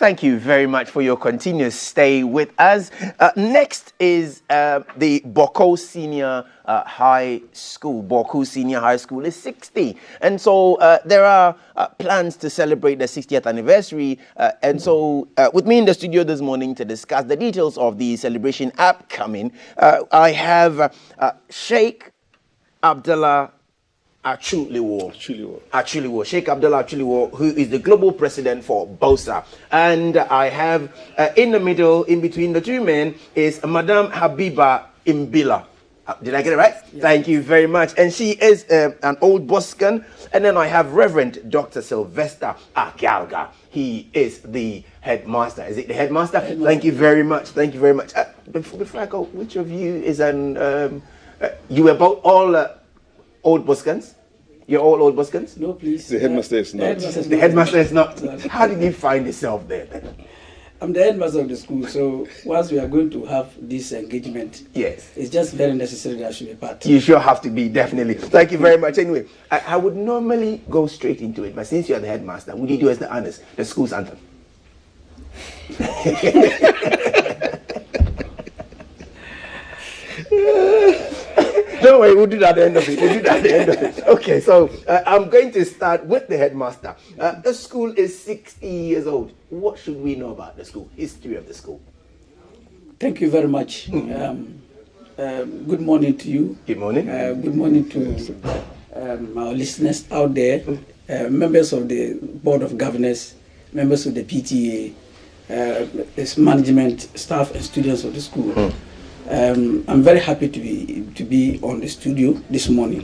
Thank you very much for your continuous stay with us. Next is the Bawko Senior High School. Bawko Senior High School is 60. And so there are plans to celebrate the 60th anniversary. And so with me in the studio this morning to discuss the details of the celebration upcoming, I have Sheikh Abdullah Achuliwo, Sheikh Abdullah Achuliwo, who is the global president for BOSA. And I have in the middle, in between the two men, is Madam Habiba Imbila. Did I get it right? Yeah. Thank you very much. And she is an old Boscan. And then I have Reverend Dr. Sylvester Agalga. He is the headmaster. Is it the headmaster? Thank you very much. Thank you very much. Before I go, which of you is an... you were both all... old Boscans? You're all old Boscans? No, please. The headmaster is not. The headmaster is not. How did you find yourself there then? I'm the headmaster of the school, so once we are going to have this engagement, yes, it's just very necessary that I should be part. You sure have to be, definitely. Thank you very much. Anyway, I would normally go straight into it, but since you're the headmaster, would you do us the honors, the school's anthem? Don't worry, we'll do that at the end of it. Okay, so I'm going to start with the headmaster. The school is 60 years old. What should we know about the school, history of the school? Thank you very much. Good morning to you. Good morning. Good morning to our listeners out there, members of the Board of Governors, members of the PTA, its management, staff and students of the school. I'm very happy to be on the studio this morning,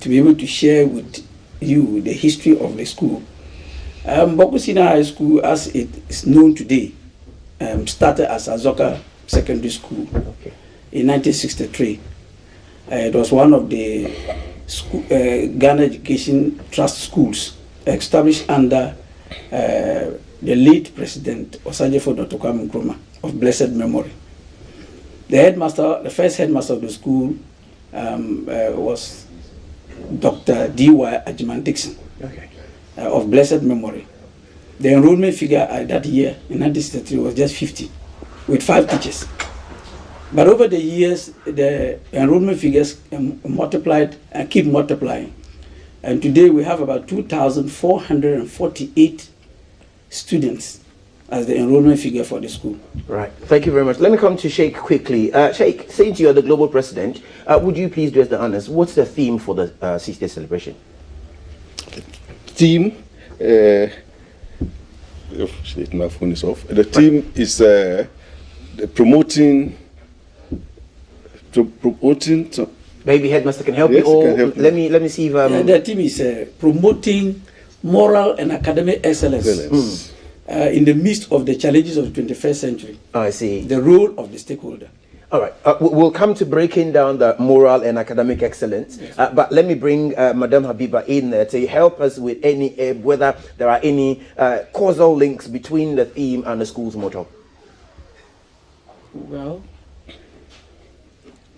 to be able to share with you the history of the school. Bawko Senior High School, as it is known today, started as Azoka Secondary School in 1963. It was one of the Ghana Education Trust schools established under the late President Osagyefo Dr. Kwame Nkrumah of blessed memory. The headmaster, the first headmaster of the school was Dr. D.Y. Ajiman Dixon, of blessed memory. The enrollment figure at that year, in 1963, was just 50, with 5 teachers. But over the years, the enrollment figures multiplied and keep multiplying. And today we have about 2,448 students as the enrollment figure for the school. Right. Thank you very much. Let me come to Sheikh quickly. Sheikh, since you're the global president, would you please do us the honors? What's the theme for the 60th celebration? Theme, my phone is off. The theme is promoting. Maybe headmaster can help you. Or let me see if the theme is promoting moral and academic excellence. In the midst of the challenges of the 21st century. Oh, I see. The role of the stakeholder. All right. We'll come to breaking down the moral and academic excellence. Yes. But let me bring Madam Habiba in there to help us with any, whether there are any causal links between the theme and the school's motto. Well, I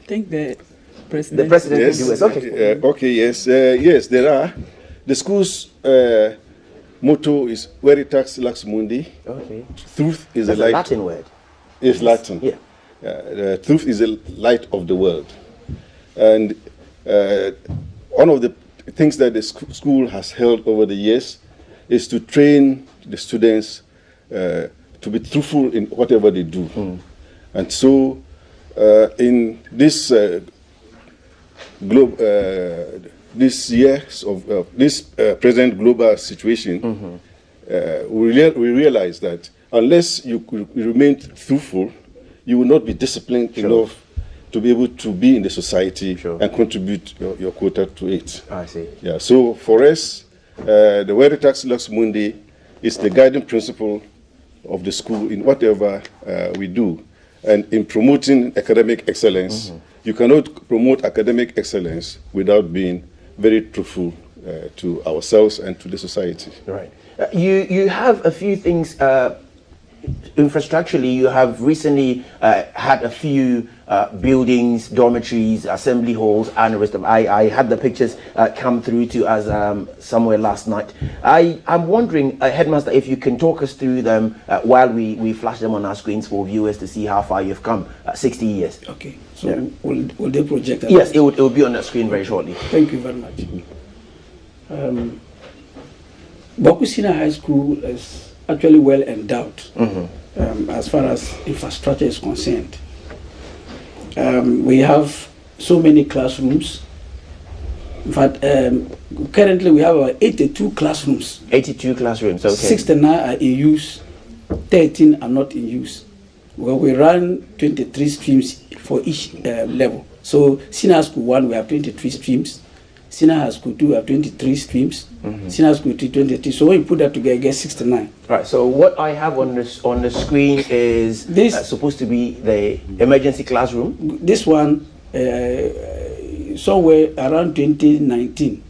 think the president... The president yes. can do it. Okay. Okay, yes. Yes, there are. The school's motto is Veritatis Lux Mundi. Okay. Truth is That's a light. A Latin word. It's Latin. Yeah. Truth is the light of the world. And one of the things that the school has held over the years is to train the students to be truthful in whatever they do. And so in this this years of this present global situation, we realize that unless you remain truthful, you will not be disciplined enough to be able to be in the society and contribute your quota to it. I see. Yeah. So for us, the Veritatis Lux Mundi is the guiding principle of the school in whatever we do, and in promoting academic excellence. You cannot promote academic excellence without being very truthful to ourselves and to the society. Right. You have a few things infrastructurally, you have recently had a few buildings, dormitories, assembly halls, and the rest of. I had the pictures come through to us somewhere last night. I'm wondering, Headmaster, if you can talk us through them while we flash them on our screens for viewers to see how far you've come. 60 years. Okay. So will they project that? Yes, it will be on the screen very shortly. Thank you very much. Bawko Senior High School is actually well endowed as far as infrastructure is concerned. We have so many classrooms. In fact, currently we have 82 classrooms. 82 classrooms, okay. 69 are in use, 13 are not in use. Well, we run 23 streams for each level. So Senior High School 1, we have 23 streams. Senior High School 2, we have 23 streams. Senior High School 3, 23. So when you put that together, you get 69. Right, so what I have on the screen is This supposed to be the emergency classroom. This one, somewhere around 2019,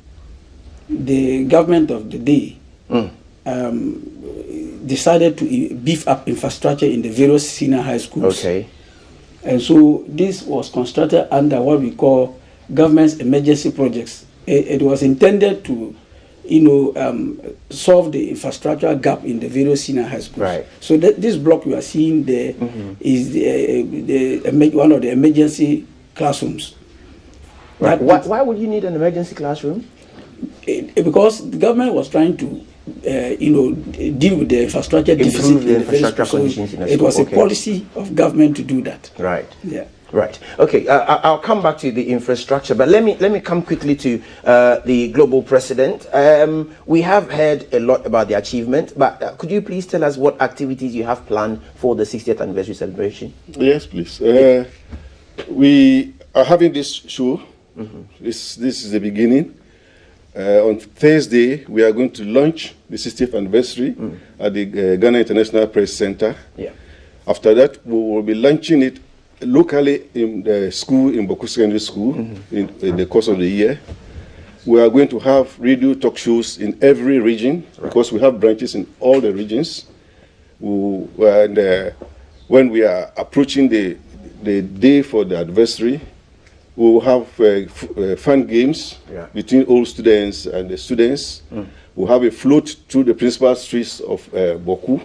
the government of the day decided to beef up infrastructure in the various senior high schools. Okay. And so this was constructed under what we call government's emergency projects. It was intended to, solve the infrastructure gap in the various senior high schools. Right. So this block you are seeing there is one of the emergency classrooms. Right. Why would you need an emergency classroom? Because the government was trying to, deal with the infrastructure deficit. Improve the infrastructure conditions in the school. It was a policy of government to do that. Right. Yeah. Right. Okay. I'll come back to the infrastructure, but let me come quickly to the global president. We have heard a lot about the achievement, but could you please tell us what activities you have planned for the 60th anniversary celebration? Yes, please. We are having this show. This is the beginning. On Thursday, we are going to launch the 60th anniversary at the Ghana International Press Center. Yeah. After that, we will be launching it locally in the school, in Bawko Secondary School, in the course of the year. We are going to have radio talk shows in every region, because we have branches in all the regions. And when we are approaching the day for the anniversary, we will have fun games between old students and the students. We'll have a float through the principal streets of Bawko,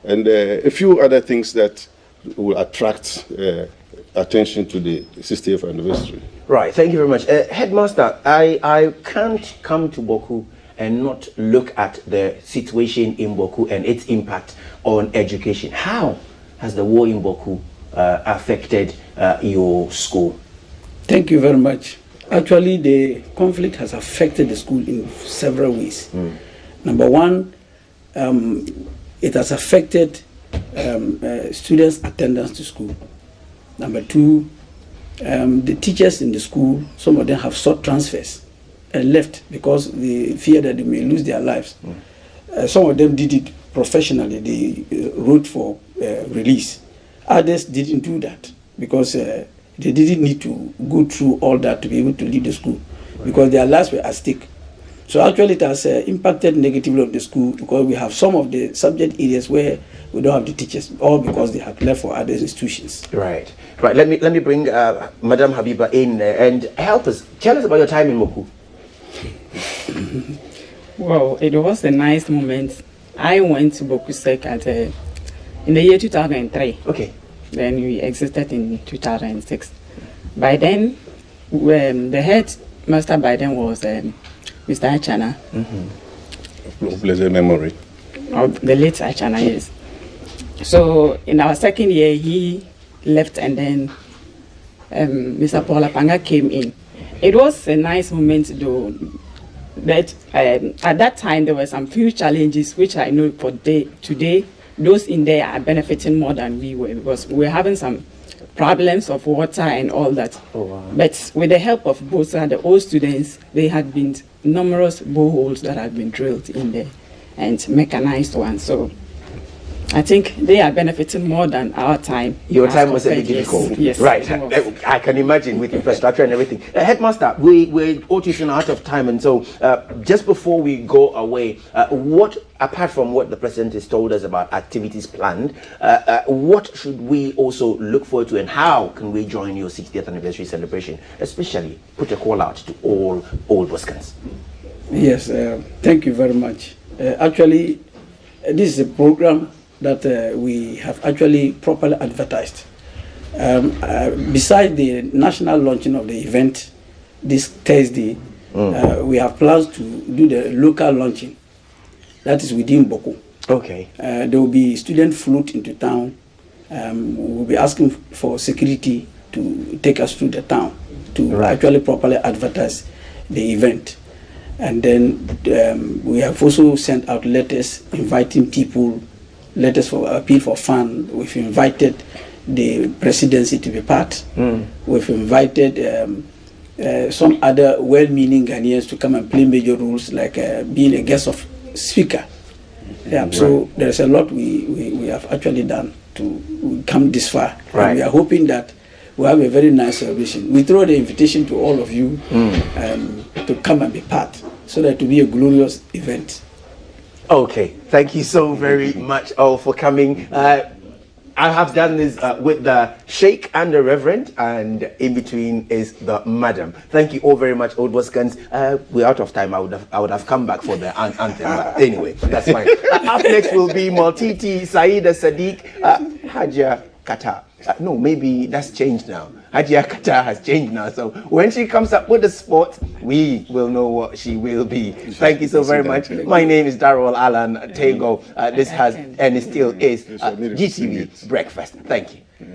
and a few other things that will attract attention to the 60th anniversary. Right, thank you very much. Headmaster, I can't come to Bawko and not look at the situation in Bawko and its impact on education. How has the war in Bawko affected your school? Thank you very much. Actually, the conflict has affected the school in several ways. Number one, it has affected students' attendance to school. Number two, the teachers in the school, some of them have sought transfers and left because they fear that they may lose their lives. Some of them did it professionally. They wrote for release. Others didn't do that because they didn't need to go through all that to be able to leave the school, because their lives were at stake. So actually it has impacted negatively on the school, because we have some of the subject areas where we don't have the teachers, all because they have left for other institutions. Right. Let me bring Madam Habiba in there and help us. Tell us about your time in Bawko. Well, it was a nice moment. I went to Bawko Sec in the year 2003. Okay. Then we exited in 2006. By then, the head master by then was Mr. Achana. Pleasant memory. Of the late Achana, yes. So in our second year, he left, and then Mr. Paula Panga came in. It was a nice moment, though. That at that time there were some few challenges which I know for today those in there are benefiting more than we were, because we were having some problems of water and all that. Oh, wow. But with the help of both the old students, there had been numerous boreholes that had been drilled in there and mechanized ones. So I think they are benefiting more than our time. Your as time was a bit compared- difficult. Yes, Right. it was. I can imagine with infrastructure and everything. Headmaster, we're almost out of time. And so just before we go away, what, apart from what the president has told us about activities planned, what should we also look forward to, and how can we join your 60th anniversary celebration? Especially put a call out to all Old Buskans. Yes, thank you very much. Actually, this is a program that we have actually properly advertised. Besides the national launching of the event this Thursday, we have plans to do the local launching. That is within Bawko. Okay. There will be student float into town. We'll be asking for security to take us through the town to actually properly advertise the event. And then we have also sent out letters inviting people, letters for appeal for fund. We've invited the presidency to be part. We've invited some other well-meaning Ghanaians to come and play major roles, like being a guest of speaker. So there's a lot we have actually done to come this far. And we are hoping that we'll have a very nice celebration. We throw the invitation to all of you to come and be part, so that it will be a glorious event. Okay, thank you so very much all for coming. I have done this with the Sheikh and the Reverend, and in between is the Madam. Thank you all very much, Old Buskans. We're out of time. I would have come back for the anthem, but anyway, that's fine. Up next will be Maltiti, Saida Sadiq, Hajia Kata. No, maybe that's changed now. Hajia Kata has changed now. So when she comes up with the sport, we will know what she will be. Thank you so very much. My name is Darrell Alan Tego. This has and it still is GTV Breakfast. Thank you.